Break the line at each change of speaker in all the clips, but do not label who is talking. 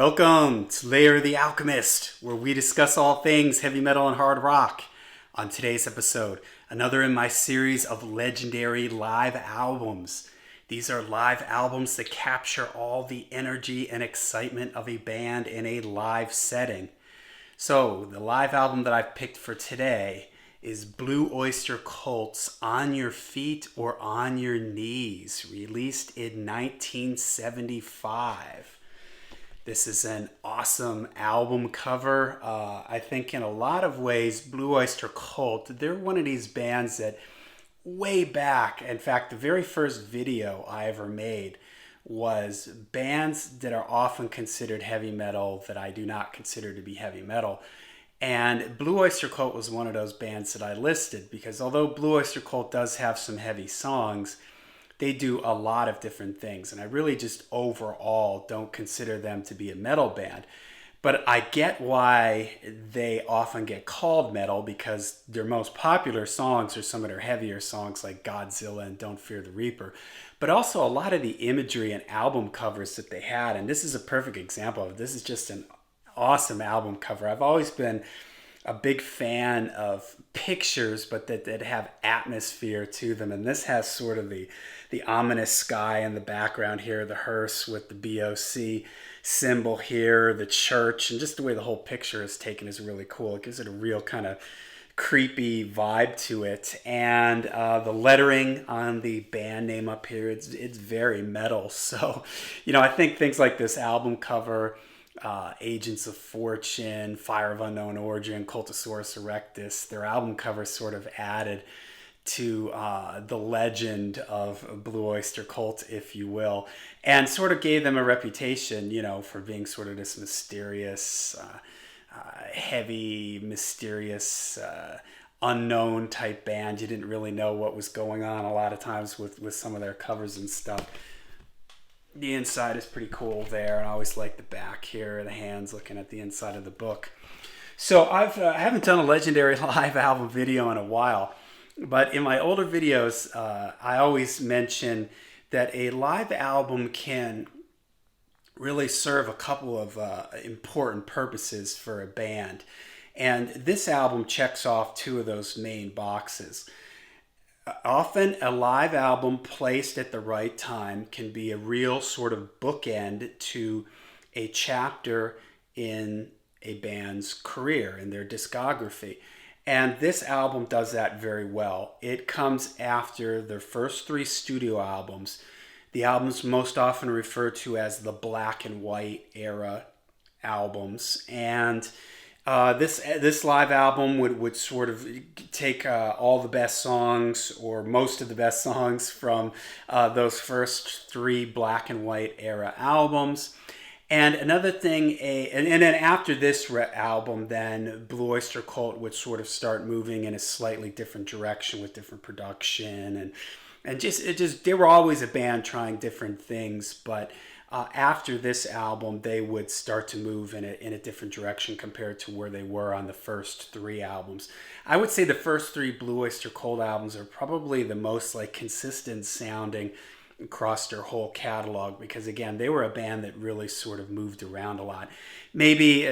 Welcome to Layer the Alchemist, where we discuss all things heavy metal and hard rock. On today's episode, another in my series of legendary live albums. These are live albums that capture all the energy and excitement of a band in a live setting. So, the live album that I've picked for today is Blue Oyster Cult's On Your Feet or On Your Knees, released in 1975. This is an awesome album cover. I think in a lot of ways, Blue Oyster Cult, they're one of these bands that way back, in fact, the very first video I ever made was bands that are often considered heavy metal that I do not consider to be heavy metal. And Blue Oyster Cult was one of those bands that I listed because although Blue Oyster Cult does have some heavy songs, they do a lot of different things. And I really just overall don't consider them to be a metal band. But I get why they often get called metal because their most popular songs are some of their heavier songs like Godzilla and Don't Fear the Reaper. But also a lot of the imagery and album covers that they had. And this is a perfect example of it. This is just an awesome album cover. I've always been a big fan of pictures, but that have atmosphere to them. And this has sort of the ominous sky in the background here, the hearse with the BOC symbol here, the church, and just the way the whole picture is taken is really cool. It gives it a real kind of creepy vibe to it. And the lettering on the band name up here, it's very metal. So, I think things like this album cover, Agents of Fortune, Fire of Unknown Origin, Cultosaurus Erectus, their album cover sort of added to the legend of Blue Oyster Cult, if you will, and sort of gave them a reputation, for being sort of this mysterious, heavy, mysterious, unknown type band. You didn't really know what was going on a lot of times with some of their covers and stuff. The inside is pretty cool there, and I always like the back here, the hands looking at the inside of the book. So I haven't done a legendary live album video in a while, but in my older videos, I always mention that a live album can really serve a couple of important purposes for a band. And this album checks off two of those main boxes. Often a live album placed at the right time can be a real sort of bookend to a chapter in a band's career, in their discography. And this album does that very well. It comes after their first three studio albums. The albums most often referred to as the black and white era albums. And this live album would sort of take all the best songs or most of the best songs from those first three black and white era albums. And another thing, and then after this album, then Blue Oyster Cult would sort of start moving in a slightly different direction with different production and just they were always a band trying different things, but after this album, they would start to move in a different direction compared to where they were on the first three albums. I would say the first three Blue Oyster Cult albums are probably the most consistent sounding across their whole catalog because, again, they were a band that really sort of moved around a lot. Maybe,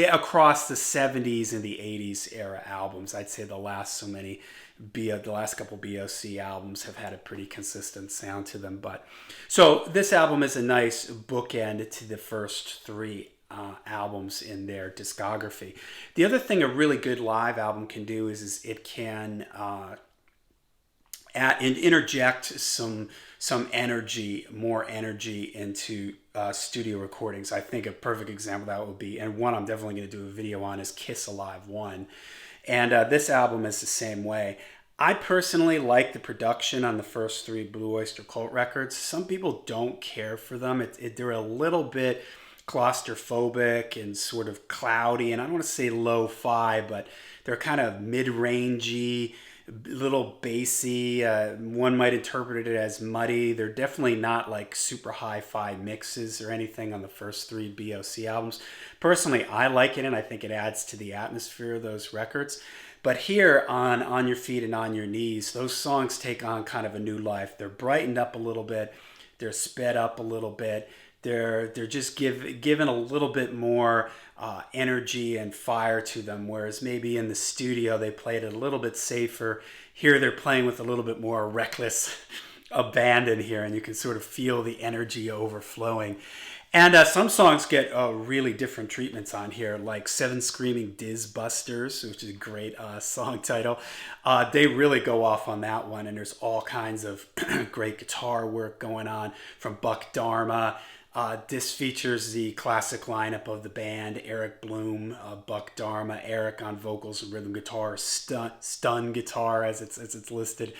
across the 70s and the 80s era albums, I'd say the last couple BOC albums have had a pretty consistent sound to them. But so this album is a nice bookend to the first three albums in their discography. The other thing a really good live album can do is it can interject some energy, more energy into studio recordings. I think a perfect example of that would be, and one I'm definitely going to do a video on, is Kiss Alive 1. And this album is the same way. I personally like the production on the first three Blue Oyster Cult records. Some people don't care for them. They're a little bit claustrophobic and sort of cloudy, and I don't want to say lo-fi, but they're kind of mid-rangey, little bassy. One might interpret it as muddy. They're definitely not like super hi-fi mixes or anything on the first three BOC albums. Personally, I like it, and I think it adds to the atmosphere of those records. But here on Your Feet and On Your Knees, those songs take on kind of a new life. They're brightened up a little bit. They're sped up a little bit. They're just given a little bit more energy and fire to them, whereas maybe in the studio they played it a little bit safer. Here they're playing with a little bit more reckless abandon here, and you can sort of feel the energy overflowing. And some songs get really different treatments on here, like Seven Screaming Diz Busters, which is a great song title. They really go off on that one, and there's all kinds of great guitar work going on from Buck Dharma. This features the classic lineup of the band: Eric Bloom, Buck Dharma, Eric on vocals and rhythm guitar, stun guitar as it's listed.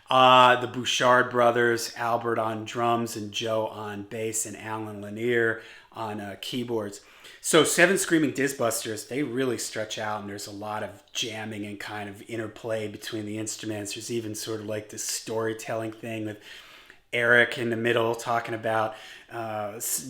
The Bouchard brothers, Albert on drums and Joe on bass, and Alan Lanier on keyboards. So Seven Screaming Dizbusters, they really stretch out, and there's a lot of jamming and kind of interplay between the instruments. There's even sort of like this storytelling thing with Eric in the middle talking about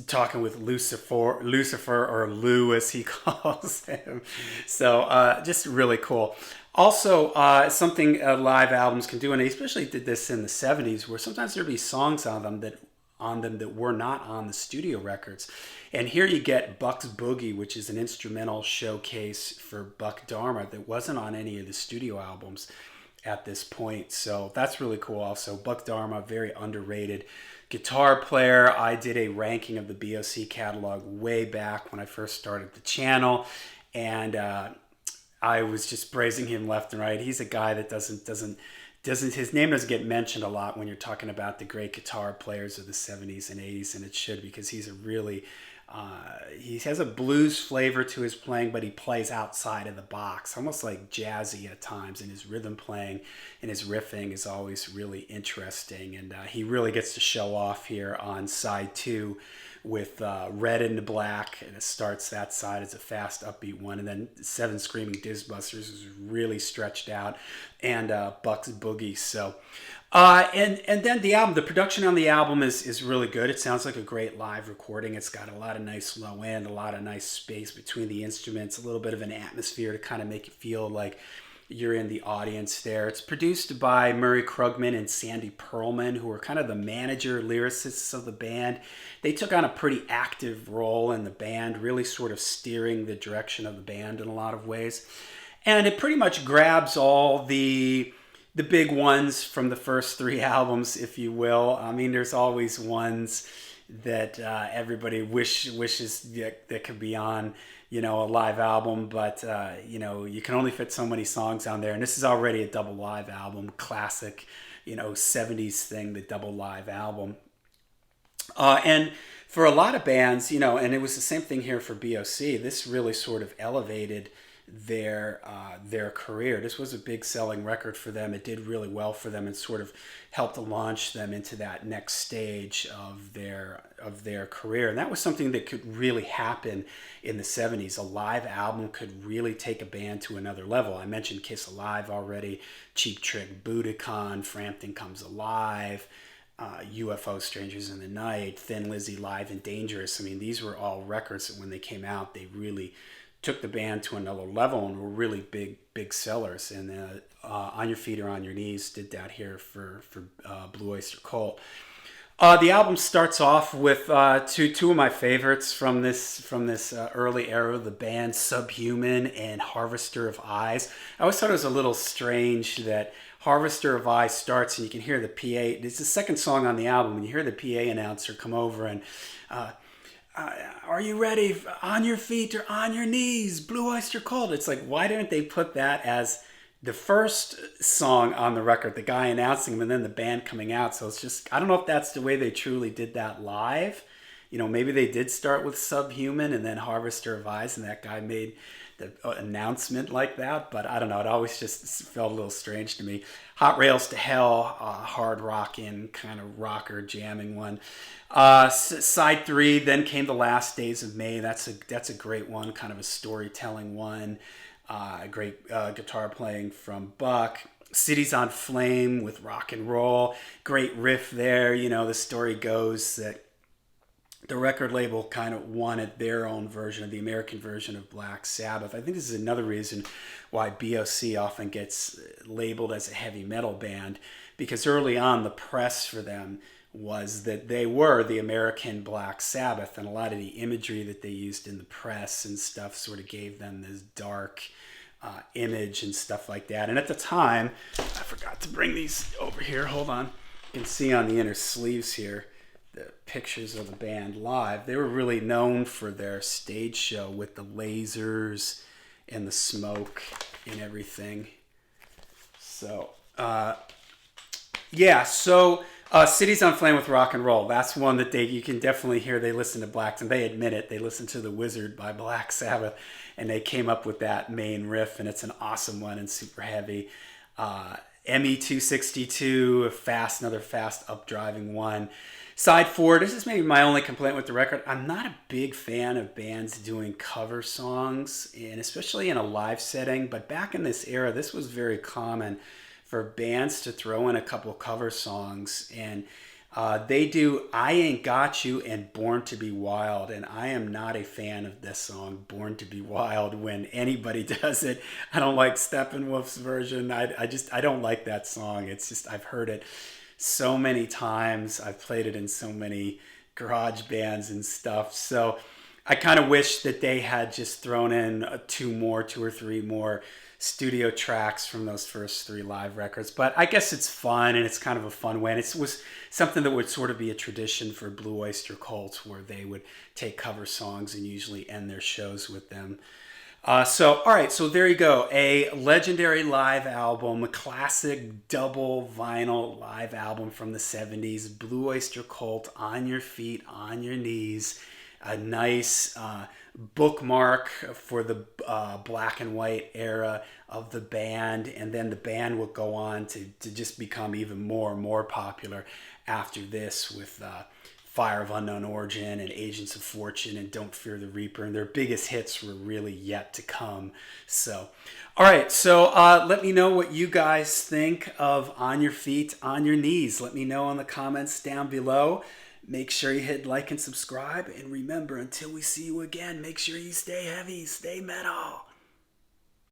talking with Lucifer or Lou as he calls him. So just really cool. Also, something live albums can do, and they especially did this in the '70s, where sometimes there'd be songs on them that were not on the studio records. And here you get Buck's Boogie, which is an instrumental showcase for Buck Dharma that wasn't on any of the studio albums at this point. So that's really cool. Also, Buck Dharma, very underrated guitar player. I did a ranking of the BOC catalog way back when I first started the channel, and I was just praising him left and right. He's a guy that doesn't his name doesn't get mentioned a lot when you're talking about the great guitar players of the '70s and '80s, and it should, because he's a really he has a blues flavor to his playing, but he plays outside of the box, almost like jazzy at times, and his rhythm playing and his riffing is always really interesting. And he really gets to show off here on side 2 with Red and Black, and it starts that side as a fast upbeat one, and then Seven Screaming Dizbusters is really stretched out, and Buck's Boogie. So and then the album, the production on the album is really good. It sounds like a great live recording. It's got a lot of nice low end, a lot of nice space between the instruments, a little bit of an atmosphere to kind of make it feel like you're in the audience there. It's produced by Murray Krugman and Sandy Pearlman, who are kind of the manager lyricists of the band. They took on a pretty active role in the band, really sort of steering the direction of the band in a lot of ways. And it pretty much grabs all the big ones from the first 3 albums, if you will. I mean, there's always ones that everybody wishes that could be on, a live album, but you can only fit so many songs on there, and this is already a double live album, classic, 70s thing, the double live album. And for a lot of bands, and it was the same thing here for BOC, this really sort of elevated their career. This was a big selling record for them. It did really well for them and sort of helped to launch them into that next stage of their career. And that was something that could really happen in the '70s. A live album could really take a band to another level. I mentioned Kiss Alive already, Cheap Trick, Budokan, Frampton Comes Alive, UFO, Strangers in the Night, Thin Lizzy, Live and Dangerous. I mean, these were all records that when they came out, they really took the band to another level and were really big sellers. And On Your Feet or On Your Knees did that here for Blue Oyster Cult. The album starts off with two of my favorites from this early era of the band, Subhuman and Harvester of Eyes. I always thought it was a little strange that Harvester of Eyes starts and you can hear the PA. It's the second song on the album, and you hear the PA announcer come over and are you ready? On your feet or on your knees, Blue Oyster Cult. It's like, why didn't they put that as the first song on the record, the guy announcing them and then the band coming out? So it's just, I don't know if that's the way they truly did that live. Maybe they did start with Subhuman and then Harvester of Eyes, and that guy made the announcement like that. But I don't know. It always just felt a little strange to me. Hot Rails to Hell, hard rockin', kind of rocker jamming one. Side 3, then came The Last Days of May. That's a great one, kind of a storytelling one. Great guitar playing from Buck. Cities on Flame with rock and roll. Great riff there. The story goes that the record label kind of wanted their own version of the American version of Black Sabbath. I think this is another reason why BOC often gets labeled as a heavy metal band, because early on the press for them was that they were the American Black Sabbath, and a lot of the imagery that they used in the press and stuff sort of gave them this dark image and stuff like that. And at the time, I forgot to bring these over here. Hold on. You can see on the inner sleeves here the pictures of the band live. They were really known for their stage show with the lasers and the smoke and everything. So, yeah, so Cities on Flame with Rock and Roll. That's one that you can definitely hear they listen to Black, and they admit it. They listen to The Wizard by Black Sabbath, and they came up with that main riff, and it's an awesome one and super heavy. ME 262, another fast updriving one. Side 4, this is maybe my only complaint with the record. I'm not a big fan of bands doing cover songs, and especially in a live setting, but back in this era, this was very common for bands to throw in a couple cover songs, and they do I Ain't Got You and Born to Be Wild, and I am not a fan of this song, Born to Be Wild, when anybody does it. I don't like Steppenwolf's version. I don't like that song. It's just, I've heard it so many times. I've played it in so many garage bands and stuff. So I kind of wish that they had just thrown in two or three more studio tracks from those first 3 live records. But I guess it's fun, and it's kind of a fun way. And it was something that would sort of be a tradition for Blue Oyster Cult, where they would take cover songs and usually end their shows with them. All right, so there you go. A legendary live album, a classic double vinyl live album from the 70s, Blue Oyster Cult, On Your Feet, On Your Knees. A nice bookmark for the black and white era of the band, and then the band would go on to just become even more and more popular after this with Fire of Unknown Origin and Agents of Fortune and Don't Fear the Reaper, and their biggest hits were really yet to come. So, all right, so let me know what you guys think of On Your Feet, On Your Knees. Let me know in the comments down below. Make sure you hit like and subscribe, and remember, until we see you again, make sure you stay heavy, stay metal.